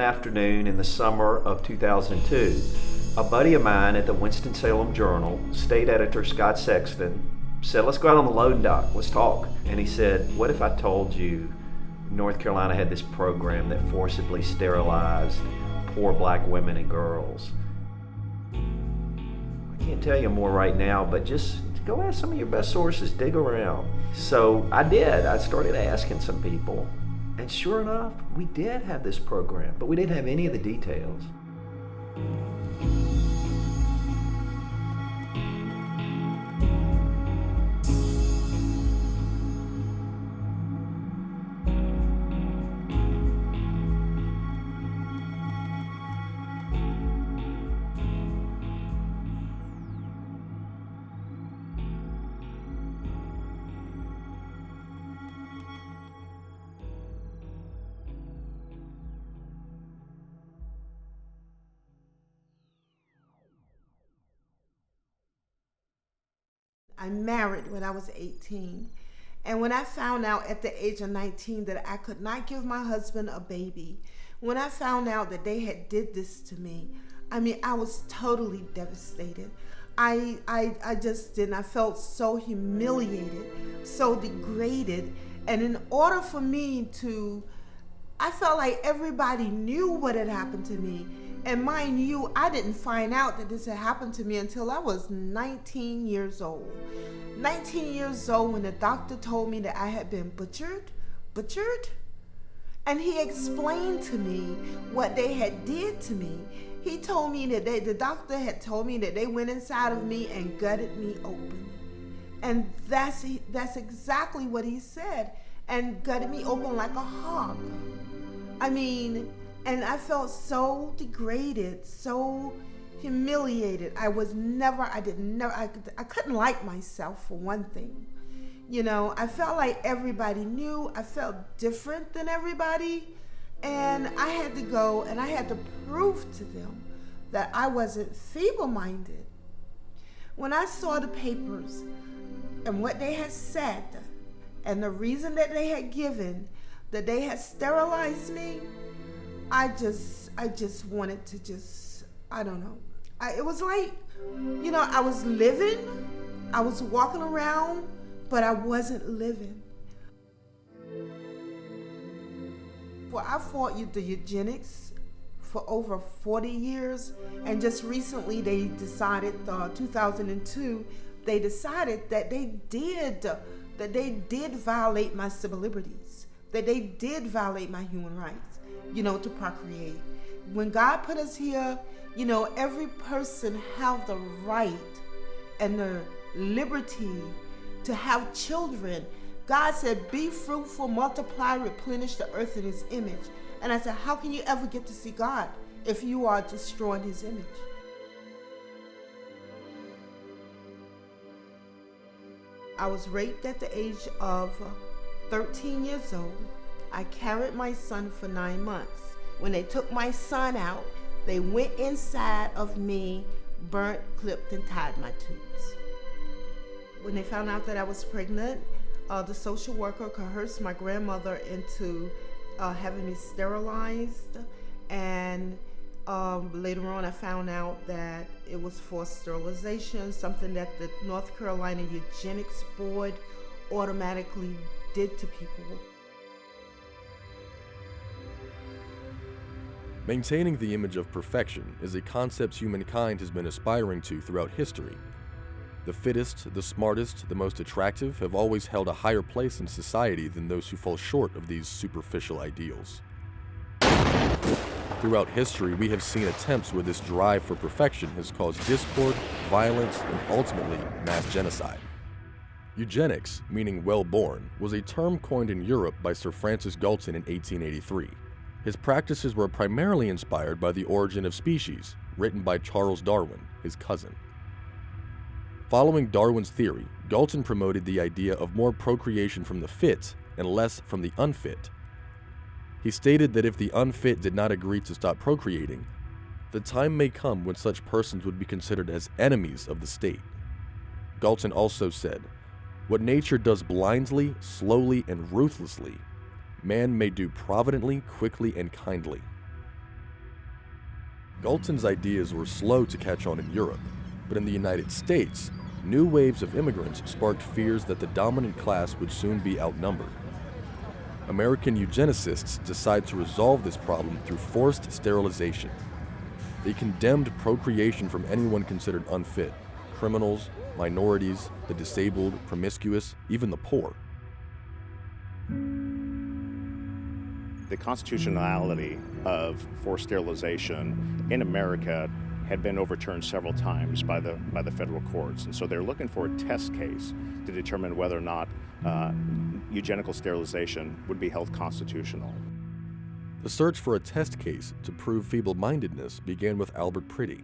one afternoon in the summer of 2002, a buddy of mine at the Winston-Salem Journal, state editor Scott Sexton, said, let's go out on the loading dock, let's talk. And he said, what if I told you North Carolina had this program that forcibly sterilized poor black women and girls? I can't tell you more right now, but just go ask some of your best sources, dig around. So I did. I started asking some people, and sure enough, we did have this program, but we didn't have any of the details. I married when I was 18. And when I found out at the age of 19 that I could not give my husband a baby, when I found out that they had did this to me, I was totally devastated. I just didn't. I felt so humiliated, so degraded. And in order for me to, I felt like everybody knew what had happened to me. And mind you, I didn't find out that this had happened to me until I was 19 years old. 19 years old when the doctor told me that I had been butchered. And he explained to me what they had did to me. He told me that the doctor had told me that they went inside of me and gutted me open. And that's exactly what he said. And gutted me open like a hog. And I felt so degraded, so humiliated. I couldn't like myself, for one thing. You know, I felt like everybody knew. I felt different than everybody. And I had to go and I had to prove to them that I wasn't feeble-minded. When I saw the papers and what they had said and the reason that they had given, that they had sterilized me, I just wanted to I don't know. It was like, I was living, I was walking around, but I wasn't living. Well, I fought the Eugenics for over 40 years, and just recently they decided, 2002, they decided that they did violate my civil liberties, that they did violate my human rights. To procreate. When God put us here, every person have the right and the liberty to have children. God said, be fruitful, multiply, replenish the earth in his image. And I said, how can you ever get to see God if you are destroying his image? I was raped at the age of 13 years old. I carried my son for 9 months. When they took my son out, they went inside of me, burnt, clipped, and tied my tubes. When they found out that I was pregnant, the social worker coerced my grandmother into having me sterilized. And later on, I found out that it was forced sterilization, something that the North Carolina Eugenics Board automatically did to people. Maintaining the image of perfection is a concept humankind has been aspiring to throughout history. The fittest, the smartest, the most attractive have always held a higher place in society than those who fall short of these superficial ideals. Throughout history, we have seen attempts where this drive for perfection has caused discord, violence, and ultimately mass genocide. Eugenics, meaning well-born, was a term coined in Europe by Sir Francis Galton in 1883. His practices were primarily inspired by The Origin of Species, written by Charles Darwin, his cousin. Following Darwin's theory, Galton promoted the idea of more procreation from the fit and less from the unfit. He stated that if the unfit did not agree to stop procreating, the time may come when such persons would be considered as enemies of the state. Galton also said, "What nature does blindly, slowly, and ruthlessly, man may do providently, quickly, and kindly." Galton's ideas were slow to catch on in Europe, but in the United States, new waves of immigrants sparked fears that the dominant class would soon be outnumbered. American eugenicists decided to resolve this problem through forced sterilization. They condemned procreation from anyone considered unfit: criminals, minorities, the disabled, promiscuous, even the poor. The constitutionality of forced sterilization in America had been overturned several times by the federal courts, and so they're looking for a test case to determine whether or not eugenical sterilization would be held constitutional. The search for a test case to prove feeble-mindedness began with Albert Priddy.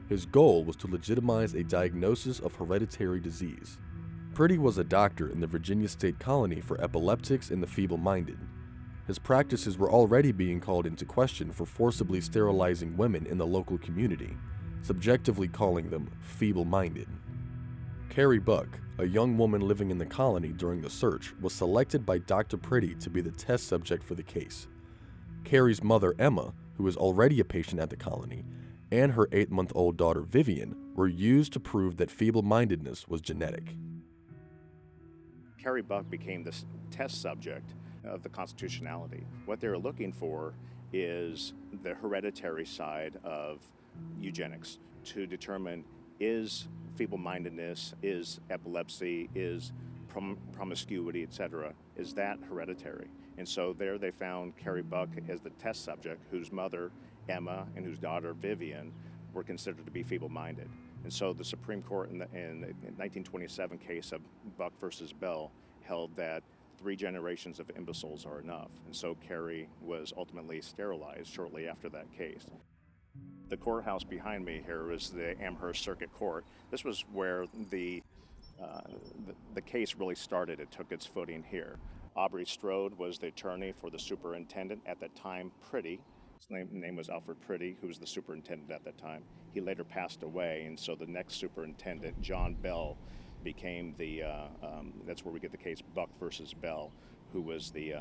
His goal was to legitimize a diagnosis of hereditary disease. Priddy was a doctor in the Virginia State Colony for epileptics and the feeble-minded. His practices were already being called into question for forcibly sterilizing women in the local community, subjectively calling them feeble-minded. Carrie Buck, a young woman living in the colony during the search, was selected by Dr. Priddy to be the test subject for the case. Carrie's mother, Emma, who was already a patient at the colony, and her 8-month-old daughter, Vivian, were used to prove that feeble-mindedness was genetic. Carrie Buck became the test subject of the constitutionality. What they're looking for is the hereditary side of eugenics to determine, is feeble-mindedness, is epilepsy, is promiscuity, etc., is that hereditary? And so there they found Carrie Buck as the test subject, whose mother, Emma, and whose daughter, Vivian, were considered to be feeble-minded. And so the Supreme Court in the 1927 case of Buck versus Bell held that 3 generations of imbeciles are enough. And so Carrie was ultimately sterilized shortly after that case. The courthouse behind me here is the Amherst Circuit Court. This was where the case really started. It took its footing here. Aubrey Strode was the attorney for the superintendent at that time, Priddy. His name was Alfred Priddy, who was the superintendent at that time. He later passed away, and so the next superintendent, John Bell, became the, that's where we get the case Buck versus Bell, who was the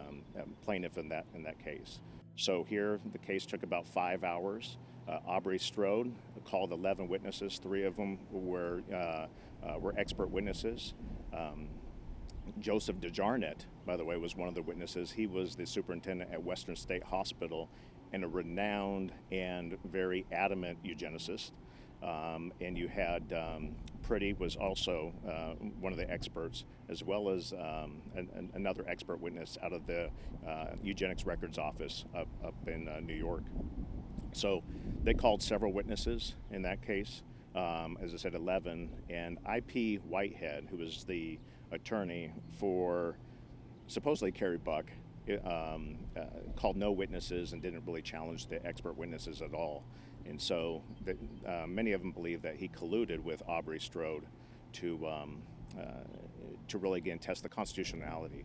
plaintiff in that case. So here, the case took about 5 hours. Aubrey Strode called 11 witnesses. 3 of them were expert witnesses. Joseph DeJarnett, by the way, was one of the witnesses. He was the superintendent at Western State Hospital and a renowned and very adamant eugenicist. And you had Priddy was also one of the experts, as well as another expert witness out of the Eugenics Records Office up in New York. So they called several witnesses in that case, as I said, 11, and I.P. Whitehead, who was the attorney for supposedly Carrie Buck, called no witnesses and didn't really challenge the expert witnesses at all. And so many of them believe that he colluded with Aubrey Strode to really, again, test the constitutionality.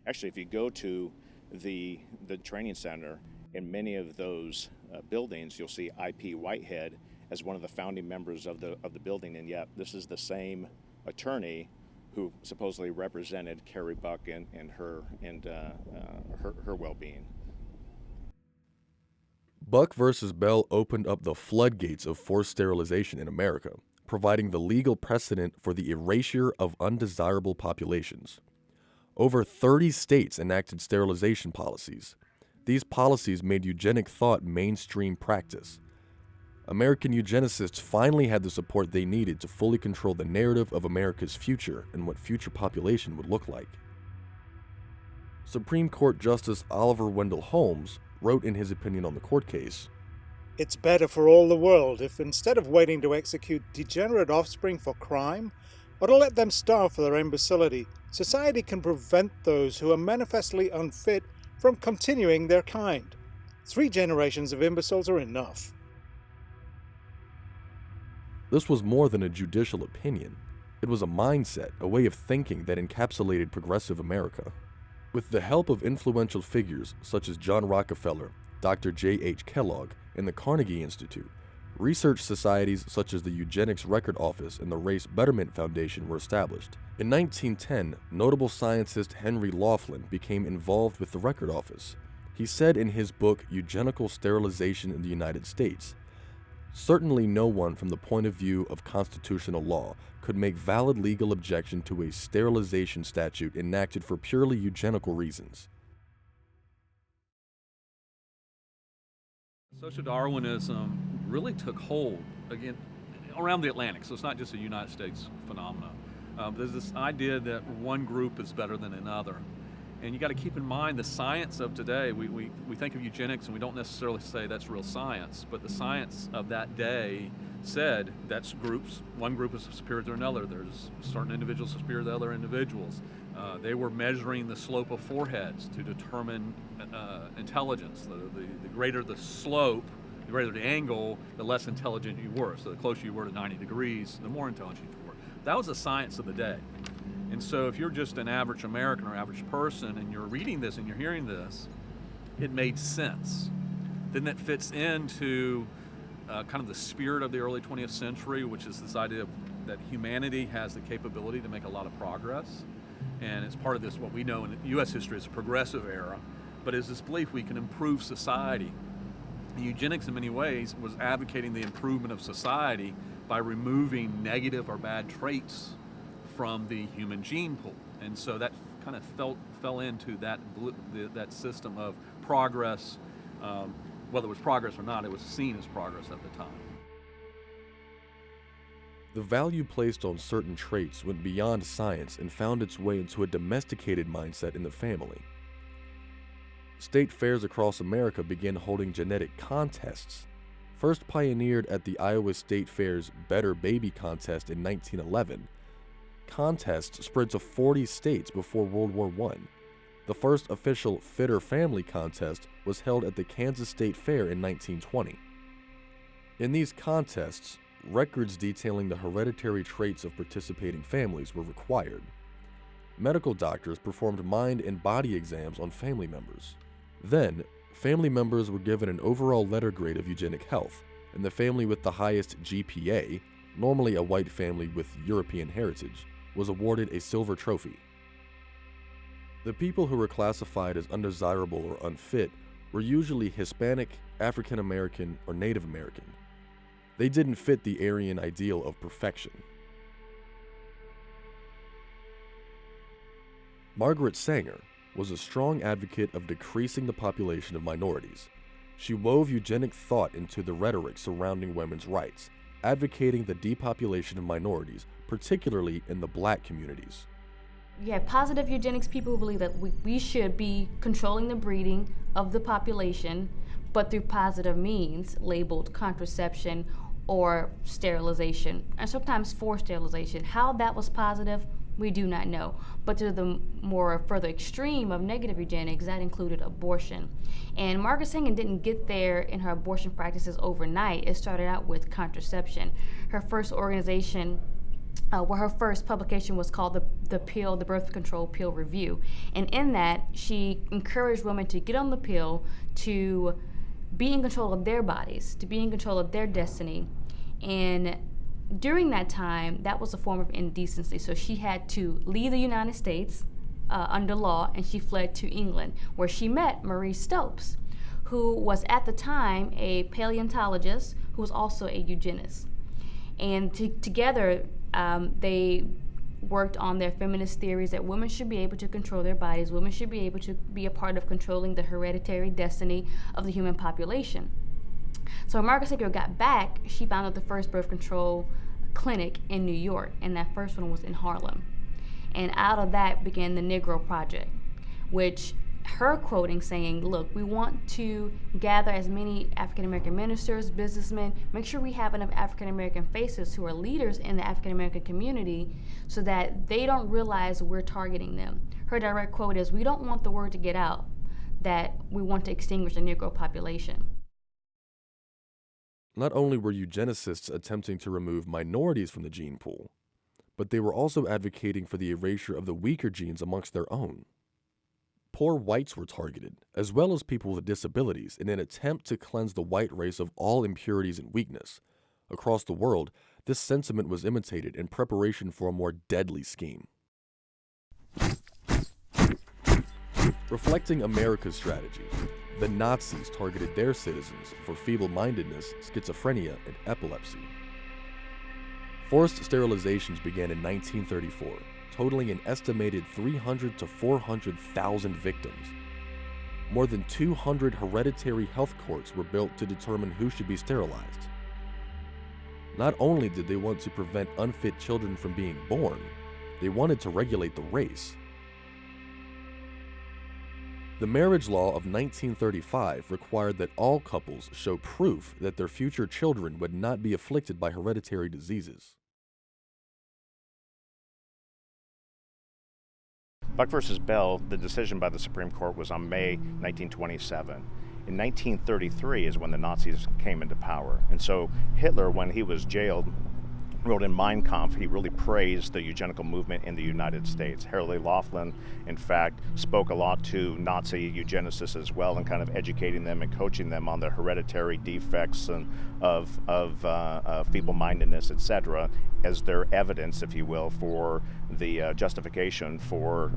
Actually, if you go to the training center, in many of those buildings, you'll see I.P. Whitehead as one of the founding members of the building, and yet this is the same attorney who supposedly represented Carrie Buck and her well-being. Buck versus Bell opened up the floodgates of forced sterilization in America, providing the legal precedent for the erasure of undesirable populations. Over 30 states enacted sterilization policies. These policies made eugenic thought mainstream practice. American eugenicists finally had the support they needed to fully control the narrative of America's future and what future population would look like. Supreme Court Justice Oliver Wendell Holmes wrote in his opinion on the court case, "It's better for all the world if, instead of waiting to execute degenerate offspring for crime, or to let them starve for their imbecility, society can prevent those who are manifestly unfit from continuing their kind. 3 generations of imbeciles are enough." This was more than a judicial opinion. It was a mindset, a way of thinking that encapsulated progressive America. With the help of influential figures such as John Rockefeller, Dr. J.H. Kellogg, and the Carnegie Institute, research societies such as the Eugenics Record Office and the Race Betterment Foundation were established. In 1910, notable scientist Henry Laughlin became involved with the Record Office. He said in his book, Eugenical Sterilization in the United States, "Certainly no one from the point of view of constitutional law could make valid legal objection to a sterilization statute enacted for purely eugenical reasons." Social Darwinism really took hold, again, around the Atlantic, so it's not just a United States phenomenon. There's this idea that one group is better than another. And you got to keep in mind the science of today. We think of eugenics and we don't necessarily say that's real science, but the science of that day said that's groups. One group is superior to another. There's certain individuals superior to other individuals. They were measuring the slope of foreheads to determine intelligence. The greater the slope, the greater the angle, the less intelligent you were. So the closer you were to 90 degrees, the more intelligent you were. That was the science of the day. And so if you're just an average American or average person and you're reading this and you're hearing this, it made sense. Then that fits into kind of the spirit of the early 20th century, which is this idea that humanity has the capability to make a lot of progress. And it's part of this, what we know in U.S. history as a progressive era, but is this belief we can improve society. And eugenics in many ways was advocating the improvement of society by removing negative or bad traits from the human gene pool. And so that kind of fell into that system of progress. Whether it was progress or not, it was seen as progress at the time. The value placed on certain traits went beyond science and found its way into a domesticated mindset in the family. State fairs across America began holding genetic contests, first pioneered at the Iowa State Fair's Better Baby Contest in 1911. Contests spread to 40 states before World War I. The first official Fitter Family Contest was held at the Kansas State Fair in 1920. In these contests, records detailing the hereditary traits of participating families were required. Medical doctors performed mind and body exams on family members. Then, family members were given an overall letter grade of eugenic health, and the family with the highest GPA, normally a white family with European heritage, was awarded a silver trophy. The people who were classified as undesirable or unfit were usually Hispanic, African American, or Native American. They didn't fit the Aryan ideal of perfection. Margaret Sanger was a strong advocate of decreasing the population of minorities. She wove eugenic thought into the rhetoric surrounding women's rights, advocating the depopulation of minorities, particularly in the black communities. You have positive eugenics people who believe that we should be controlling the breeding of the population, but through positive means labeled contraception or sterilization, and sometimes forced sterilization. How that was positive, we do not know. But to the more further extreme of negative eugenics, that included abortion. And Margaret Sanger didn't get there in her abortion practices overnight. It started out with contraception. Her first organization, her first publication was called the Birth Control Pill Review. And in that, she encouraged women to get on the pill, to be in control of their bodies, to be in control of their destiny. And during that time, that was a form of indecency. So she had to leave the United States under law, and she fled to England, where she met Marie Stopes, who was at the time a paleontologist who was also a eugenist. And together, they worked on their feminist theories that women should be able to control their bodies, women should be able to be a part of controlling the hereditary destiny of the human population. So when Margaret Sanger got back, she founded the first birth control clinic in New York, and that first one was in Harlem. And out of that began the Negro Project, which her quoting saying, look, we want to gather as many African-American ministers, businessmen, make sure we have enough African-American faces who are leaders in the African-American community so that they don't realize we're targeting them. Her direct quote is, we don't want the word to get out that we want to extinguish the Negro population. Not only were eugenicists attempting to remove minorities from the gene pool, but they were also advocating for the erasure of the weaker genes amongst their own. Poor whites were targeted, as well as people with disabilities, in an attempt to cleanse the white race of all impurities and weakness. Across the world, this sentiment was imitated in preparation for a more deadly scheme. Reflecting America's strategies, The Nazis targeted their citizens for feeble-mindedness, schizophrenia, and epilepsy. Forced sterilizations began in 1934, totaling an estimated 300 to 400,000 victims. More than 200 hereditary health courts were built to determine who should be sterilized. Not only did they want to prevent unfit children from being born, they wanted to regulate the race. The marriage law of 1935 required that all couples show proof that their future children would not be afflicted by hereditary diseases. Buck versus Bell, the decision by the Supreme Court was on May 1927. In 1933 is when the Nazis came into power. And so Hitler, when he was jailed, wrote in Mein Kampf, he really praised the eugenical movement in the United States. Harry Laughlin, in fact, spoke a lot to Nazi eugenicists as well, and kind of educating them and coaching them on the hereditary defects and of feeble-mindedness, etc., as their evidence, if you will, for the justification for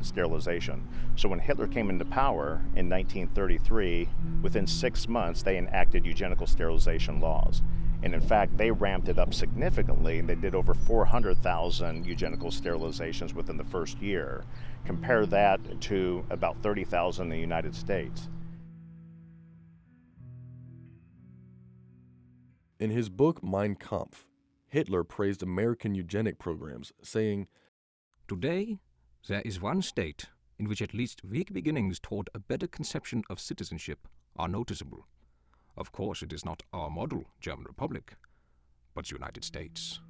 sterilization. So when Hitler came into power in 1933, within 6 months, they enacted eugenical sterilization laws. And in fact, they ramped it up significantly, and they did over 400,000 eugenical sterilizations within the first year. Compare that to about 30,000 in the United States. In his book Mein Kampf, Hitler praised American eugenic programs, saying, "Today, there is one state in which at least weak beginnings toward a better conception of citizenship are noticeable. Of course, it is not our model, German Republic, but the United States."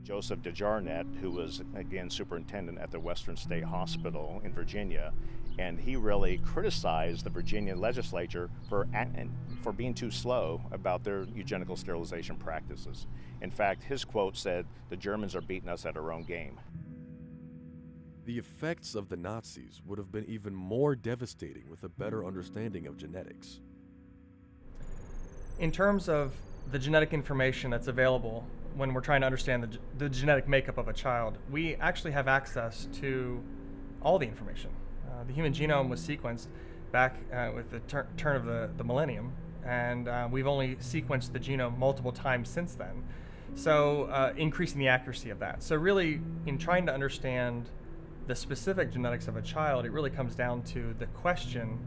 Joseph DeJarnette, who was, again, superintendent at the Western State Hospital in Virginia, and he really criticized the Virginia legislature for being too slow about their eugenical sterilization practices. In fact, his quote said, "The Germans are beating us at our own game." the effects of the Nazis would have been even more devastating with a better understanding of genetics. In terms of the genetic information that's available when we're trying to understand the genetic makeup of a child, we actually have access to all the information. The human genome was sequenced back with the turn of the millennium, and we've only sequenced the genome multiple times since then, so increasing the accuracy of that. So really, in trying to understand the specific genetics of a child, it really comes down to the question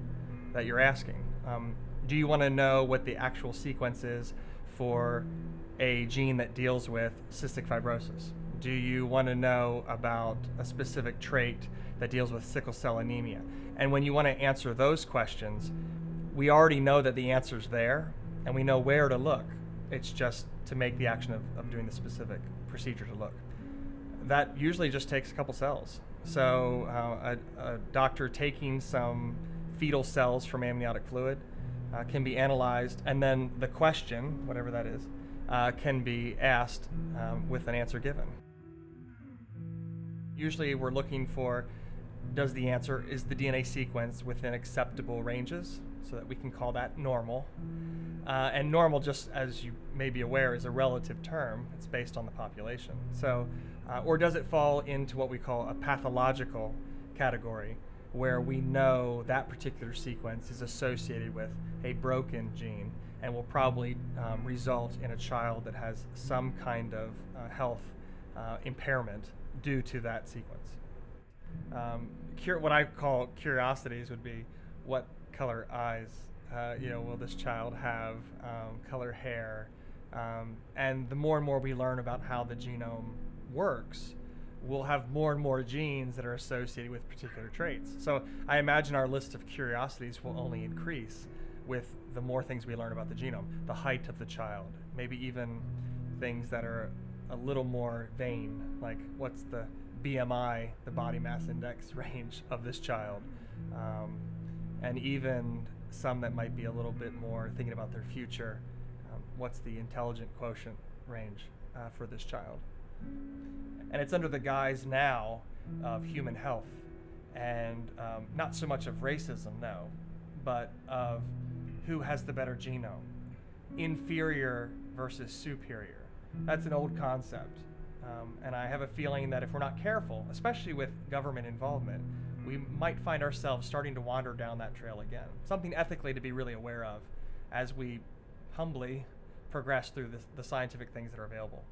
that you're asking. Do you want to know what the actual sequence is for a gene that deals with cystic fibrosis? Do you want to know about a specific trait that deals with sickle cell anemia? And when you want to answer those questions, we already know that the answer's there, and we know where to look. It's just to make the action of doing the specific procedure to look. That usually just takes a couple cells. So a doctor taking some fetal cells from amniotic fluid can be analyzed, and then the question, whatever that is, can be asked with an answer given. Usually we're looking for, is the DNA sequence within acceptable ranges, so that we can call that normal. And normal, just as you may be aware, is a relative term. It's based on the population. So, or does it fall into what we call a pathological category, where we know that particular sequence is associated with a broken gene and will probably result in a child that has some kind of health impairment due to that sequence. What I call curiosities would be, what color eyes will this child have, color hair, and the more and more we learn about how the genome works, we'll have more and more genes that are associated with particular traits. So I imagine our list of curiosities will only increase with the more things we learn about the genome, the height of the child, maybe even things that are a little more vain, like what's the BMI, the body mass index range of this child, and even some that might be a little bit more thinking about their future. What's the intelligent quotient range for this child? And it's under the guise now of human health, and not so much of racism, no, but of who has the better genome, inferior versus superior. That's an old concept, and I have a feeling that if we're not careful, especially with government involvement, we might find ourselves starting to wander down that trail again. Something ethically to be really aware of as we humbly progress through the scientific things that are available.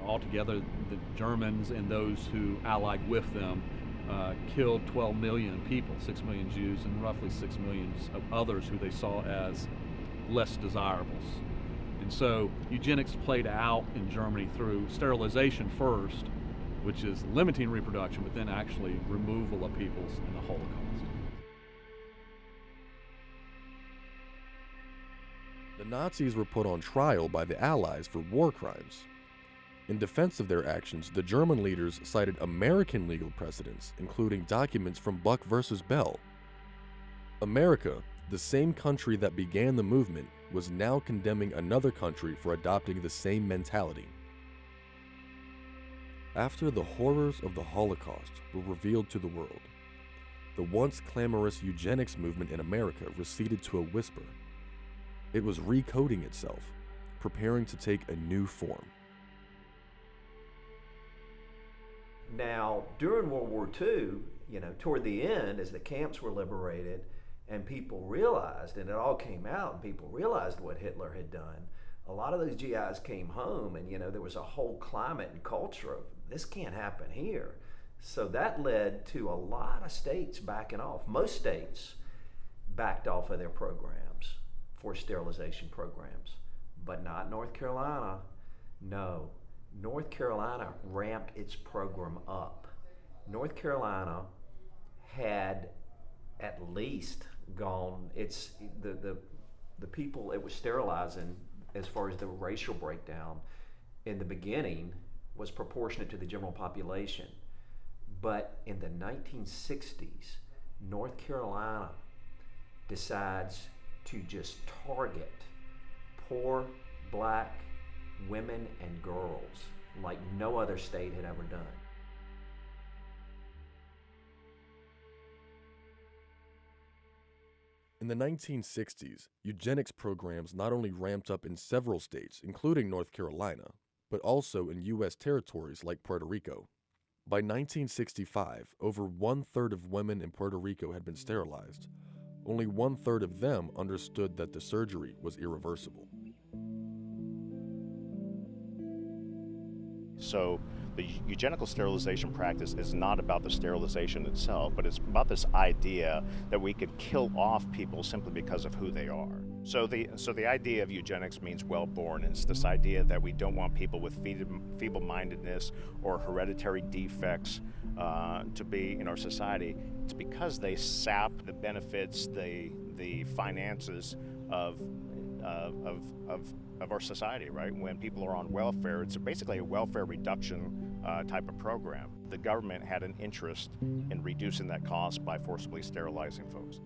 Altogether, the Germans and those who allied with them killed 12 million people, 6 million Jews and roughly 6 million of others who they saw as less desirables. And so eugenics played out in Germany through sterilization first, which is limiting reproduction, but then actually removal of peoples in the Holocaust. The Nazis were put on trial by the Allies for war crimes. In defense of their actions, the German leaders cited American legal precedents, including documents from Buck versus Bell. America, the same country that began the movement, was now condemning another country for adopting the same mentality. After the horrors of the Holocaust were revealed to the world, the once clamorous eugenics movement in America receded to a whisper. It was recoding itself, preparing to take a new form. Now, during World War II, toward the end, as the camps were liberated and people realized, and it all came out, and people realized what Hitler had done, a lot of those GIs came home, and there was a whole climate and culture of this can't happen here. So that led to a lot of states backing off. Most states backed off of their programs, forced sterilization programs, but not North Carolina. No. North Carolina ramped its program up. North Carolina had at least gone, the people it was sterilizing, as far as the racial breakdown in the beginning, was proportionate to the general population. But in the 1960s, North Carolina decides to just target poor black women and girls like no other state had ever done. In the 1960s, eugenics programs not only ramped up in several states, including North Carolina, but also in U.S. territories like Puerto Rico. By 1965, over 1/3 of women in Puerto Rico had been sterilized. Only 1/3 of them understood that the surgery was irreversible. So the eugenical sterilization practice is not about the sterilization itself, but it's about this idea that we could kill off people simply because of who they are. So the idea of eugenics means well-born. It's this idea that we don't want people with feeble-mindedness or hereditary defects to be in our society. It's because they sap the benefits, the finances of our society, right? When people are on welfare, it's basically a welfare reduction type of program. The government had an interest in reducing that cost by forcibly sterilizing folks.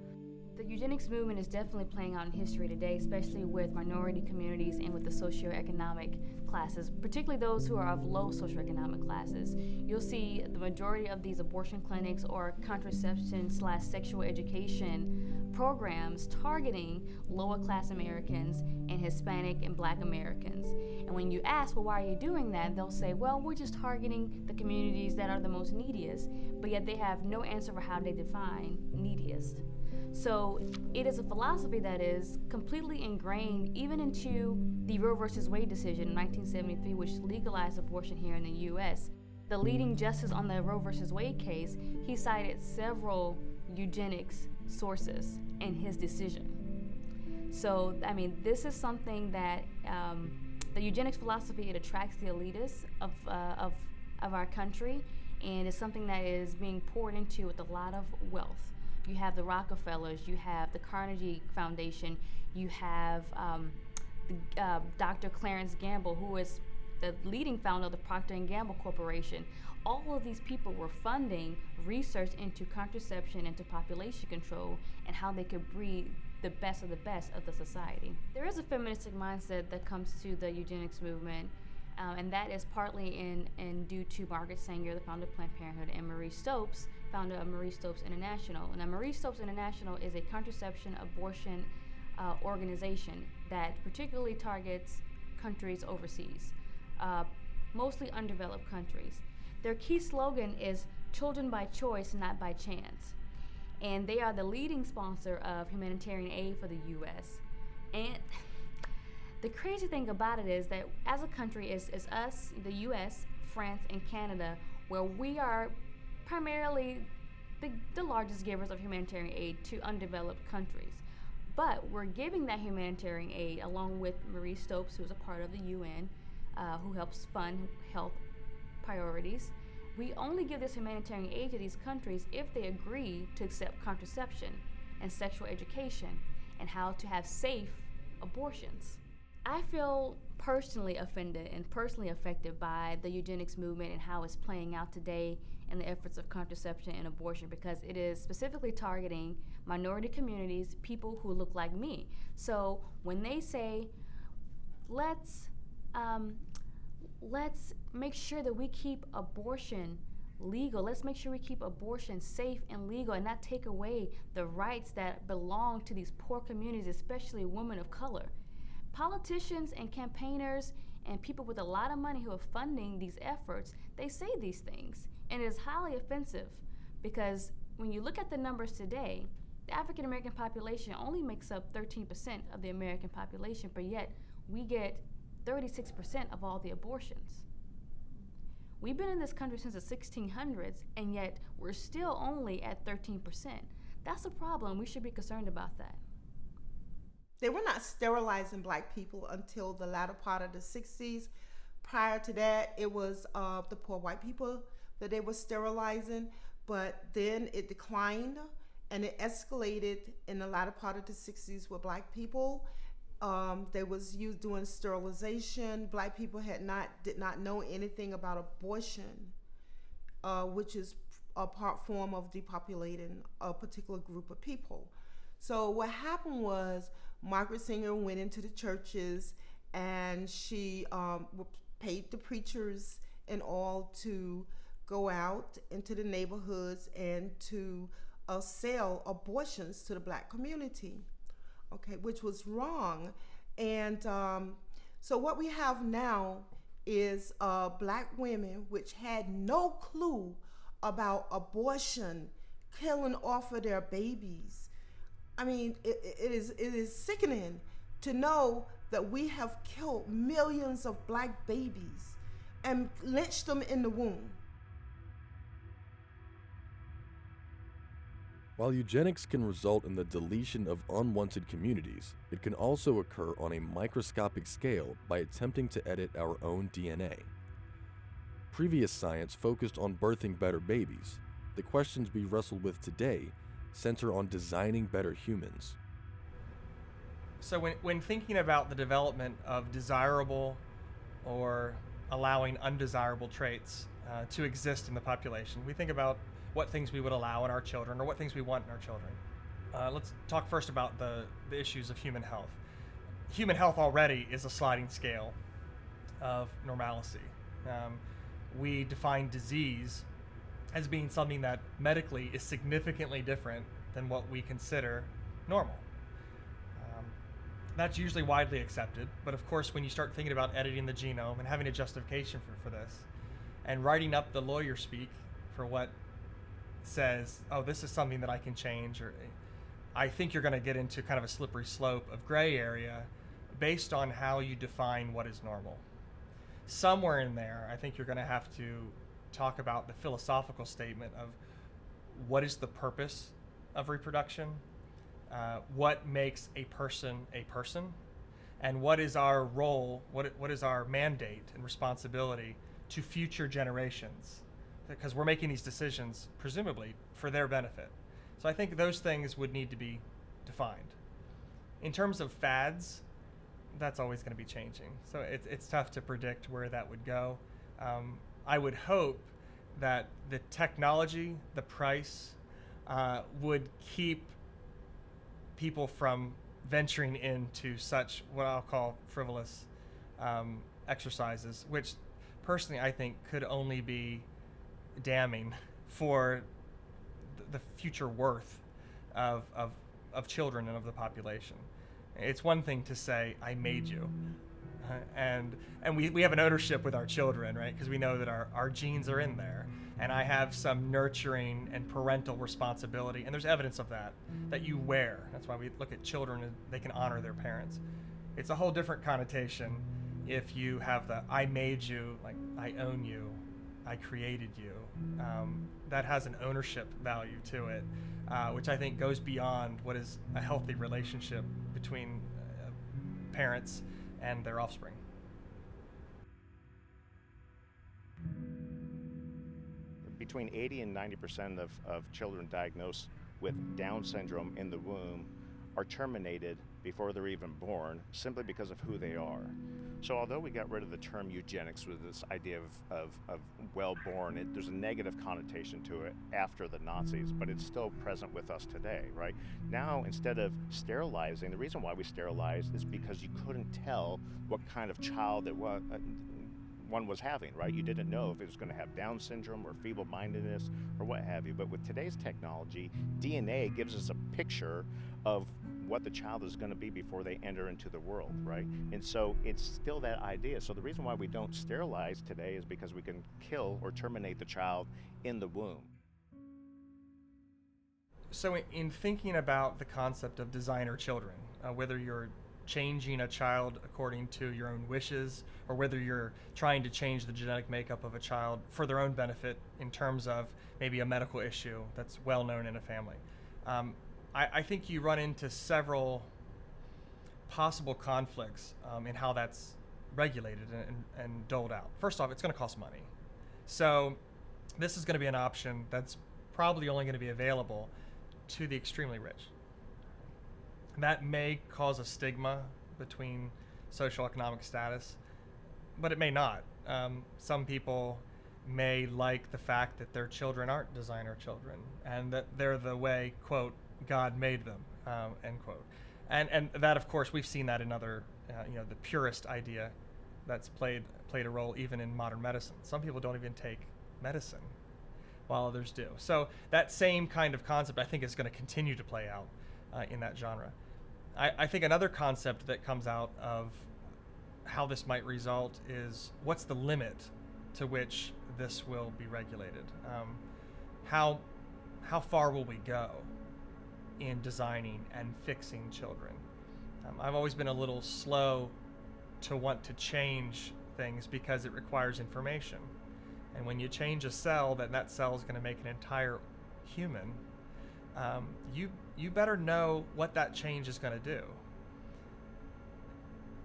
The eugenics movement is definitely playing out in history today, especially with minority communities and with the socioeconomic classes, particularly those who are of low socioeconomic classes. You'll see the majority of these abortion clinics or contraception/sexual education programs targeting lower class Americans and Hispanic and Black Americans. And when you ask, well, why are you doing that? They'll say, well, we're just targeting the communities that are the most neediest, but yet they have no answer for how they define neediest. So it is a philosophy that is completely ingrained even into the Roe versus Wade decision in 1973, which legalized abortion here in the U.S. The leading justice on the Roe versus Wade case, he cited several eugenics sources in his decision. So, this is something that the eugenics philosophy, it attracts the elitists of our country, and it's something that is being poured into with a lot of wealth. You have the Rockefellers, you have the Carnegie Foundation, you have Dr. Clarence Gamble, who is the leading founder of the Procter & Gamble Corporation. All of these people were funding research into contraception, into population control, and how they could breed the best of the society. There is a feministic mindset that comes to the eugenics movement, and that is partly in due to Margaret Sanger, the founder of Planned Parenthood, and Marie Stopes, founder of Marie Stopes International. Now, Marie Stopes International is a contraception abortion organization that particularly targets countries overseas. mostly undeveloped countries. Their key slogan is "Children by choice, not by chance." And they are the leading sponsor of humanitarian aid for the U.S. And the crazy thing about it is that as a country, it's us, the U.S., France, and Canada, where we are primarily the largest givers of humanitarian aid to undeveloped countries. But we're giving that humanitarian aid along with Marie Stopes, who's a part of the UN, who helps fund health priorities. We only give this humanitarian aid to these countries if they agree to accept contraception and sexual education and how to have safe abortions. I feel personally offended and personally affected by the eugenics movement and how it's playing out today in the efforts of contraception and abortion, because it is specifically targeting minority communities, people who look like me. So when they say, let's make sure that we keep abortion legal, let's make sure we keep abortion safe and legal and not take away the rights that belong to these poor communities, especially women of color. Politicians and campaigners and people with a lot of money who are funding these efforts, they say these things, and it is highly offensive, because when you look at the numbers today, the African American population only makes up 13% of the American population, but yet we get 36% of all the abortions. We've been in this country since the 1600s, and yet we're still only at 13%. That's a problem. We should be concerned about that. They were not sterilizing black people until the latter part of the 60s. Prior to that, it was the poor white people that they were sterilizing, but then it declined and it escalated in the latter part of the 60s with black people. They was doing sterilization. Black people did not know anything about abortion, which is a form of depopulating a particular group of people. So what happened was Margaret Sanger went into the churches and she paid the preachers and all to go out into the neighborhoods and to sell abortions to the black community, okay, which was wrong. And so what we have now is black women which had no clue about abortion, killing off of their babies. I mean, it is sickening to know that we have killed millions of black babies and lynched them in the womb. While eugenics can result in the deletion of unwanted communities, it can also occur on a microscopic scale by attempting to edit our own DNA. Previous science focused on birthing better babies. The questions we wrestle with today center on designing better humans. So when thinking about the development of desirable or allowing undesirable traits to exist in the population, we think about what things we would allow in our children or what things we want in our children. Let's talk first about the issues of human health. Human health already is a sliding scale of normalcy. We define disease as being something that medically is significantly different than what we consider normal. That's usually widely accepted, but of course when you start thinking about editing the genome and having a justification for this, and writing up the lawyer speak for what says, oh, this is something that I can change, or I think you're going to get into kind of a slippery slope of gray area based on how you define what is normal. Somewhere in there, I think you're going to have to talk about the philosophical statement of what is the purpose of reproduction, what makes a person, and what is our role, what is our mandate and responsibility to future generations, because we're making these decisions presumably for their benefit. So I think those things would need to be defined. In terms of fads, that's always going to be changing. So it's tough to predict where that would go. I would hope that the technology, the price, would keep people from venturing into such what I'll call frivolous exercises, which personally I think could only be damning for the future worth of children and of the population. It's one thing to say, I made you, And we have an ownership with our children, right? Because we know that our genes are in there. And I have some nurturing and parental responsibility, and there's evidence of that you wear. That's why we look at children and they can honor their parents. It's a whole different connotation if you have the I made you, like I own you, I created you. That has an ownership value to it, which I think goes beyond what is a healthy relationship between parents and their offspring. Between 80 and 90% of children diagnosed with Down syndrome in the womb are terminated before they're even born simply because of who they are. So although we got rid of the term eugenics with this idea of well-born, there's a negative connotation to it after the Nazis, but it's still present with us today, right? Now, instead of sterilizing, the reason why we sterilized is because you couldn't tell what kind of child it was, one was having, right? You didn't know if it was going to have Down syndrome or feeble-mindedness or what have you. But with today's technology, DNA gives us a picture of what the child is going to be before they enter into the world, right? And so it's still that idea. So the reason why we don't sterilize today is because we can kill or terminate the child in the womb. So in thinking about the concept of designer children, whether you're changing a child according to your own wishes, or whether you're trying to change the genetic makeup of a child for their own benefit in terms of maybe a medical issue that's well known in a family. I think you run into several possible conflicts in how that's regulated and doled out. First off, it's going to cost money. So this is going to be an option that's probably only going to be available to the extremely rich. That may cause a stigma between social economic status, but it may not. Some people may like the fact that their children aren't designer children and that they're the way, quote, God made them, end quote. And that, of course, we've seen that in other, the purist idea that's played a role even in modern medicine. Some people don't even take medicine while others do. So that same kind of concept, I think, is going to continue to play out in that genre. I think another concept that comes out of how this might result is what's the limit to which this will be regulated? How far will we go in designing and fixing children? I've always been a little slow to want to change things because it requires information. And when you change a cell, that cell is going to make an entire human. You better know what that change is going to do.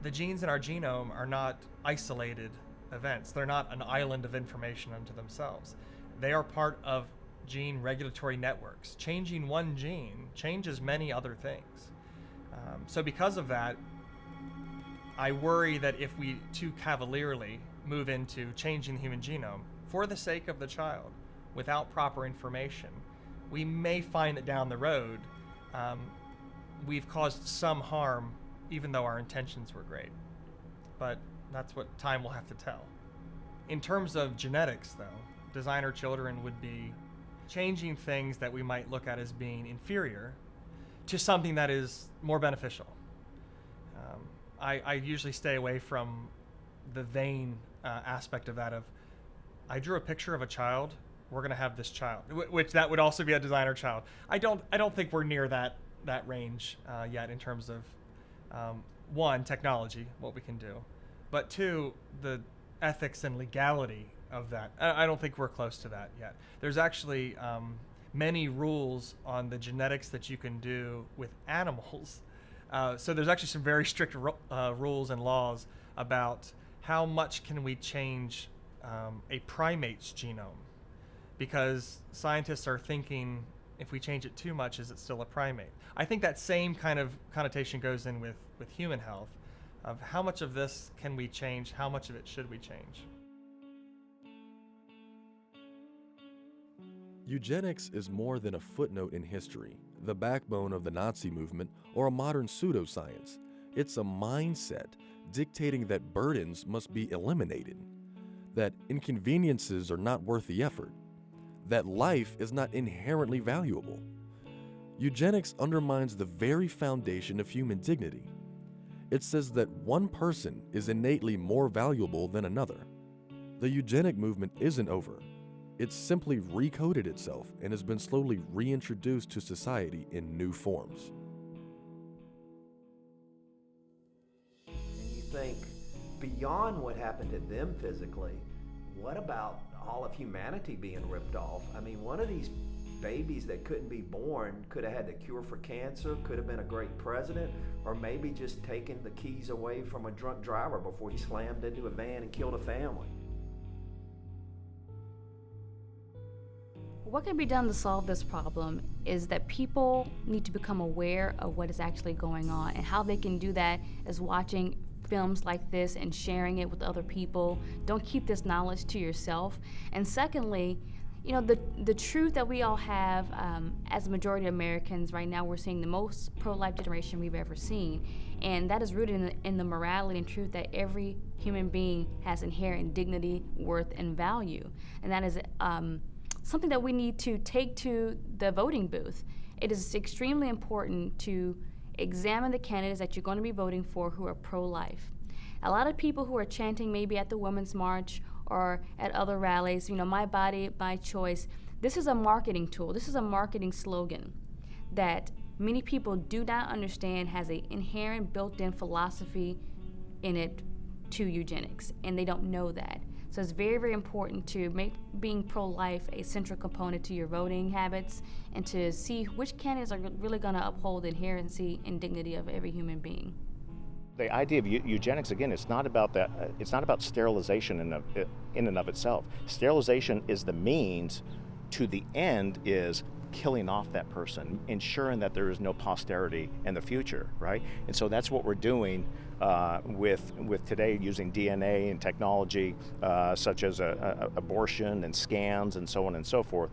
The genes in our genome are not isolated events. They're not an island of information unto themselves. They are part of gene regulatory networks. Changing one gene changes many other things. So because of that, I worry that if we too cavalierly move into changing the human genome for the sake of the child without proper information, we may find that down the road we've caused some harm even though our intentions were great. But that's what time will have to tell. In terms of genetics, though, designer children would be changing things that we might look at as being inferior to something that is more beneficial. I usually stay away from the vain aspect of that of, I drew a picture of a child, we're going to have this child, which that would also be a designer child. I don't think we're near that range yet in terms of one, technology, what we can do, but two, the ethics and legality of that. I don't think we're close to that yet. There's actually many rules on the genetics that you can do with animals. So there's actually some very strict rules and laws about how much can we change a primate's genome, because scientists are thinking if we change it too much, is it still a primate? I think that same kind of connotation goes in with human health, of how much of this can we change, how much of it should we change? Eugenics is more than a footnote in history, the backbone of the Nazi movement, or a modern pseudoscience. It's a mindset dictating that burdens must be eliminated, that inconveniences are not worth the effort, that life is not inherently valuable. Eugenics undermines the very foundation of human dignity. It says that one person is innately more valuable than another. The eugenic movement isn't over. It's simply recoded itself and has been slowly reintroduced to society in new forms. And you think, beyond what happened to them physically, what about all of humanity being ripped off? I mean, one of these babies that couldn't be born could have had the cure for cancer, could have been a great president, or maybe just taken the keys away from a drunk driver before he slammed into a van and killed a family. What can be done to solve this problem is that people need to become aware of what is actually going on, and how they can do that is watching films like this and sharing it with other people. Don't keep this knowledge to yourself. And secondly, you know, the truth that we all have as a majority of Americans right now, we're seeing the most pro-life generation we've ever seen, and that is rooted in the morality and truth that every human being has inherent dignity, worth, and value. And that is something that we need to take to the voting booth. It is extremely important to examine the candidates that you're going to be voting for who are pro-life. A lot of people who are chanting maybe at the Women's March or at other rallies, you know, my body, my choice, this is a marketing tool. This is a marketing slogan that many people do not understand has an inherent built-in philosophy in it to eugenics, and they don't know that. So it's very, very important to make being pro-life a central component to your voting habits, and to see which candidates are really going to uphold the inherency and dignity of every human being. The idea of eugenics, again, it's not about that. It's not about sterilization in and of itself. Sterilization is the means to the end is killing off that person, ensuring that there is no posterity in the future, right? And so that's what we're doing with today, using DNA and technology such as abortion and scans and so on and so forth.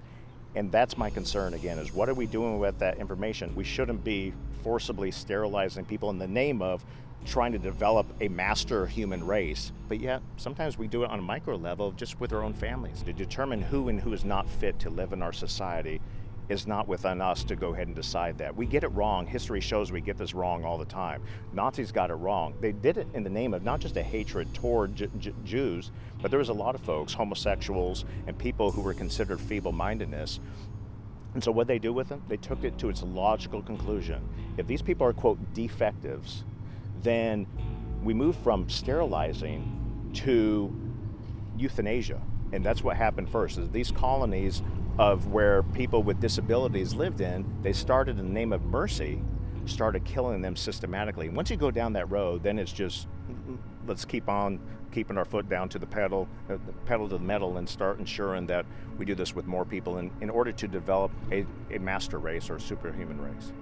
And that's my concern, again, is what are we doing with that information? We shouldn't be forcibly sterilizing people in the name of trying to develop a master human race, but yet sometimes we do it on a micro level just with our own families. To determine who and who is not fit to live in our society is not within us to go ahead and decide that. We get it wrong. History shows we get this wrong all the time. Nazis got it wrong. They did it in the name of not just a hatred toward Jews, but there was a lot of folks, homosexuals, and people who were considered feeble-mindedness. And so what they do with them, they took it to its logical conclusion. If these people are, quote, defectives, then we move from sterilizing to euthanasia. And that's what happened first, is these colonies of where people with disabilities lived in, they started in the name of mercy, started killing them systematically. Once you go down that road, then it's just, let's keep on keeping our foot down to the pedal to the metal, and start ensuring that we do this with more people in order to develop a master race or superhuman race.